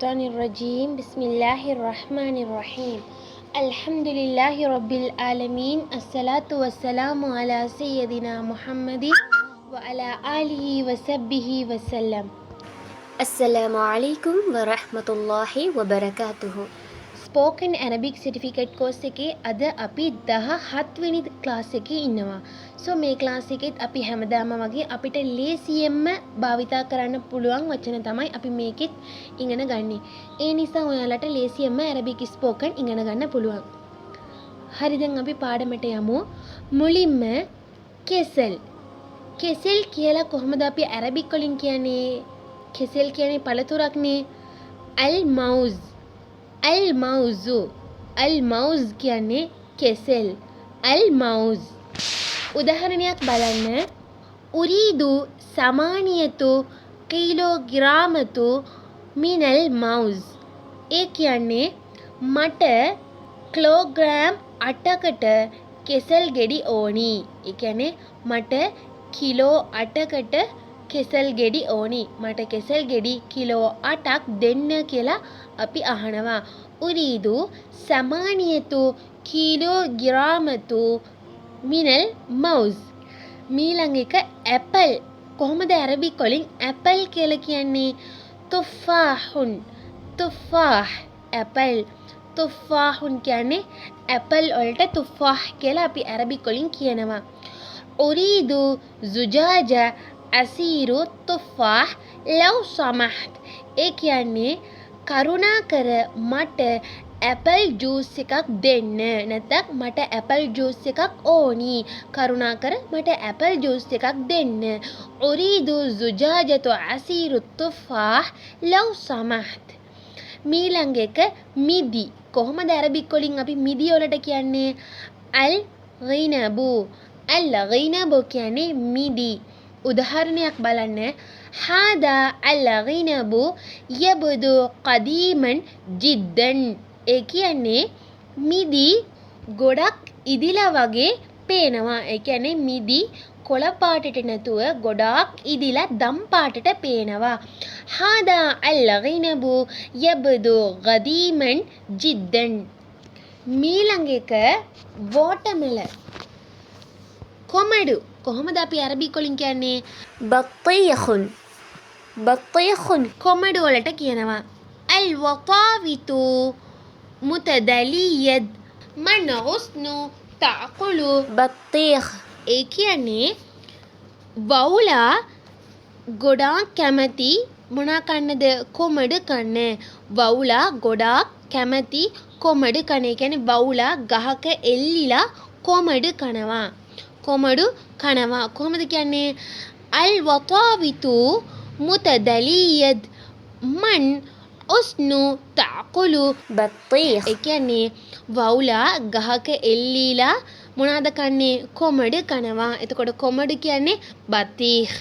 الشيطان الرجيم بسم الله الرحمن الرحيم الحمد لله رب العالمين الصلاة والسلام على سيدنا محمد وعلى آله وصحبه وسلم. السلام عليكم ورحمة الله وبركاته. Spoken Arabic certificate course එකේ අද අපි 17 වෙනි ක්ලාස් එකේ ඉන්නවා. සෝ මේ ක්ලාස් එකෙත් අපි හැමදාම වගේ අපිට ලේසියෙන්ම භාවිතා කරන්න පුළුවන් වචන තමයි අපි මේකෙත් ඉගෙන ගන්නෙ. ඒ නිසා ඔයාලට ලේසියෙන්ම ඇරබික් ස්පෝකන් ඉගෙන ගන්න පුළුවන්. හරි, දැන් අපි පාඩමට යමු. මුලින්ම කෙසල්. කෙසල් කියලා කොහොමද අපි ඇරබික් වලින් කියන්නේ? කෙසල් කියන්නේ පළතුරක්නේ. අල් මවුස්. අල් මවුසු. අල් මවුස් කියන්නේ කෙසෙල්. අල් මවුස්. උදාහරණයක් බලන්න. උරීදු සමානියතු කිලෝග්‍රාමතු මිනල් මවුස්. ඒ කියන්නේ මට කිලෝග්‍රෑම් 8කට කෙසෙල් ගෙඩි ඕනි. ඒ කියන්නේ මට කිලෝ 8කට කෙසෙල් ගෙඩි ඕනි. මට කෙසෙල් ගෙඩි කිලෝ 8ක් දෙන්න කියලා අපි අහනවා. උරීදු සමානියතු කිලෝග්‍රාමතු මිනල් මවුස්. මීළඟ එක ඇපල්. කොහොමද ඇරබික් වලින් ඇපල් කියලා කියන්නේ? තුෆාහුන්. තුෆාහ් ඇපල්. තුෆාහුන් කියන්නේ ඇපල් වලට තුෆාහ් කියලා අපි ඇරබික් වලින් කියනවා. උරීදු සුජාජ අසීරු තුෆාහ් ලව් සමහත්. ඒ කියන්නේ කරුණාකර මට ඇපල් ජූස් එකක් දෙන්න. නැත්නම් මට ඇපල් ජූස් එකක් ඕනි. කරුණාකර මට ඇපල් ජූස් එකක් දෙන්න. උරීදු සුජාජතු අසීරු තුෆාහ් ලව් සමහත්. මීළඟ එක මිදි. කොහොමද ඇරබික් වලින් අපි මිදි වලට කියන්නේ? අල් ගිනබු. අල් ගිනබු කියන්නේ මිදි. උදාහරණයක් බලන්න. හාදා අල් ගිනබු යබදු කදීමන් ජිද්දන්. ඒ කියන්නේ මිදි ගොඩක් ඉදිලා වගේ පේනවා. ඒ කියන්නේ මිදි කොළ පාටට නැතුව ගොඩාක් ඉදිලා දම් පාටට පේනවා. හාදා අල් ගිනබු යබදු කදීමන් ජිද්දන්. මීළඟ එක වෝටර්මෙලන්. කොමඩු. කොහොමද අපි අරබික් වලින් කියන්නේ? බත්තීඛුන්. බත්තීඛුන් කොමඩු වලට කියනවා. අල් වතාවිතු මුතදලියද් මන් ගුස්නු තඅකුලු. බත්තීඛ්. ඒ කියන්නේ වවුලා ගොඩාක් කැමති මොනා කන්නද? කොමඩ කන්න. වවුලා ගොඩාක් කැමති කොමඩ කන. ඒ කියන්නේ වවුලා ගහක එල්ලිලා කොමඩ කනවා. කොමඩු කනවා. කොහොමද කියන්නේ? අල් වතාවිතු මුතදලියද් මන් උස්නු තඅකුලු. බත්තීඛ්. ඒ කියන්නේ වවුලා ගහක එල්ලීලා මොනවාද කන්නේ? කොමඩ කනවා. එතකොට කොමඩ කියන්නේ බතීඛ්.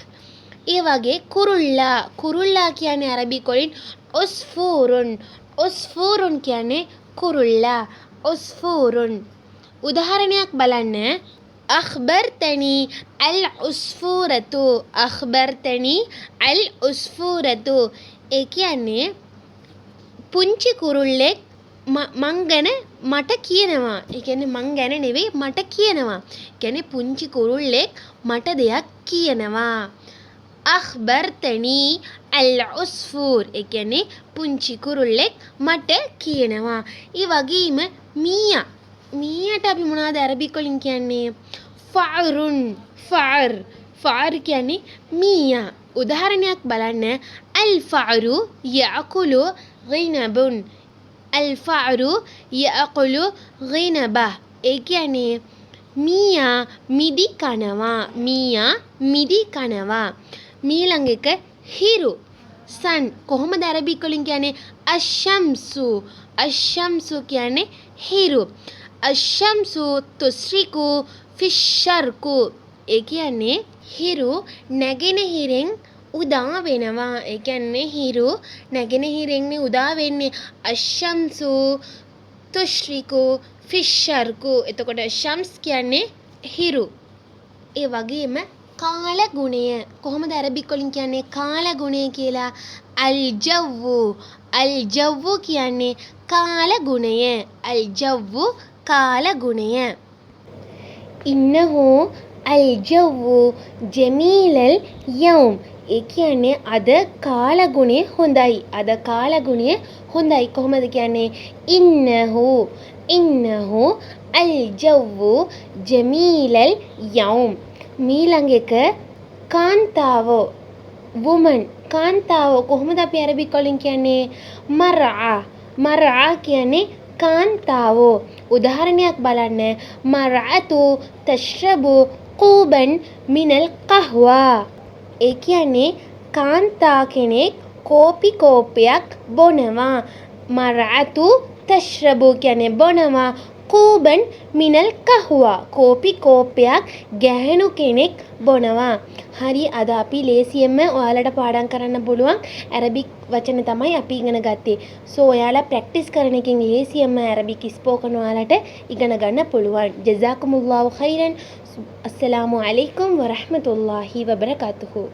ඒ වගේ කුරුල්ලා. කුරුල්ලා කියන්නේ අරබික් වලින් උස්ෆූරුන්. උස්ෆූරුන් කියන්නේ කුරුල්ලා. උස්ෆූරුන්. උදාහරණයක් බලන්න. අඛ්බර්තනි අල් උස්ෆූරතු. අඛ්බර්තනි අල් උස්ෆූරතු. ඒ කියන්නේ පුංචි කුරුල්ලෙක් මං ගැන මට කියනවා. ඒ කියන්නේ මං ගැන නෙවෙයි මට කියනවා. ඒ කියන්නේ පුංචි කුරුල්ලෙක් මට දෙයක් කියනවා. අඛ්බර්තනි අල් උස්ෆූර්. ඒ කියන්නේ පුංචි කුරුල්ලෙක් මට කියනවා. ඒ වගේම මීයා. මීයාට අපි මොනවද අරබික් වලින් කියන්නේ? ෆඅරුන්. ෆඅර්. ෆඅර් කියන්නේ මීයා. උදාහරණයක් බලන්න. අල් ෆඅරු යඅකුලු ගිනබුන්. අල් ෆඅරු යඅකුලු ගිනබා. ඒ කියන්නේ මීයා මිදි කනවා. මීයා මිදි කනවා. මීළඟ එක හිරු. සන්. කොහොමද අරබික් වලින් කියන්නේ? අෂම්සු. අෂම්සු කියන්නේ හිරු. අෂම්සු තුස්රිකු ෆිෂර්කු. ඒ කියන්නේ හිරු නැගෙනහිරෙන් උදා වෙනවා. ඒ කියන්නේ හිරු නැගෙනහිරෙන් උදා වෙන්නේ. අෂම්සු තුස්රිකු ෆිෂර්කු. එතකොට ෂම්ස් කියන්නේ හිරු. ඒ වගේම කාල ගුණය. කොහොමද අරබික් වලින් කියන්නේ කාල ගුණය කියලා? අල් ජව්වු. අල් ජව්වු කියන්නේ කාල ගුණය. අල් ජව්වු කාල ගුණය. ඉන්නහු අල් ජව්වු ජමීලල් යවුම්. ඒ කියන්නේ අද කාල ගුණය හොඳයි. අද කාල ගුණය හොඳයි. කොහොමද කියන්නේ? ඉන්නහු අල් ජව්වු ජමීලල් යවුම්. මීළඟ එක කාන්තාව woman. කාන්තාව කොහොමද අපි අරබික් වලින් කියන්නේ? මර්ආ කියන්නේ කාන්තාව. උදාහරණයක් බලන්න. මර්අතු තශ්රබු කූබන් මිනල් කහ්වා. ඒ කියන්නේ කාන්තා කෙනෙක් කෝපි කෝපයක් බොනවා. මර්අතු තශ්රබු කියන්නේ බොනවා. කූබන් මිනල් කහ්වා කෝපි කෝපයක් ගැහැණු කෙනෙක් බොනවා. හරි, අද අපි ලේසියෙන්ම ඔයාලට පාඩම් කරන්න පුළුවන් ඇරබික් වචන තමයි අපි ඉගෙන ගත්තේ. සෝ ඔයාලා ප්‍රැක්ටිස් කරන එකෙන් ලේසියෙන්ම ඇරබික් ස්පෝකන් ඔයාලට ඉගෙන ගන්න පුළුවන්. ජසාකුමුල්ලාහු ඛෛරන්. අස්සලාමු අලයිකුම් වරහ්මතුල්ලාහි වබරකාතුහු.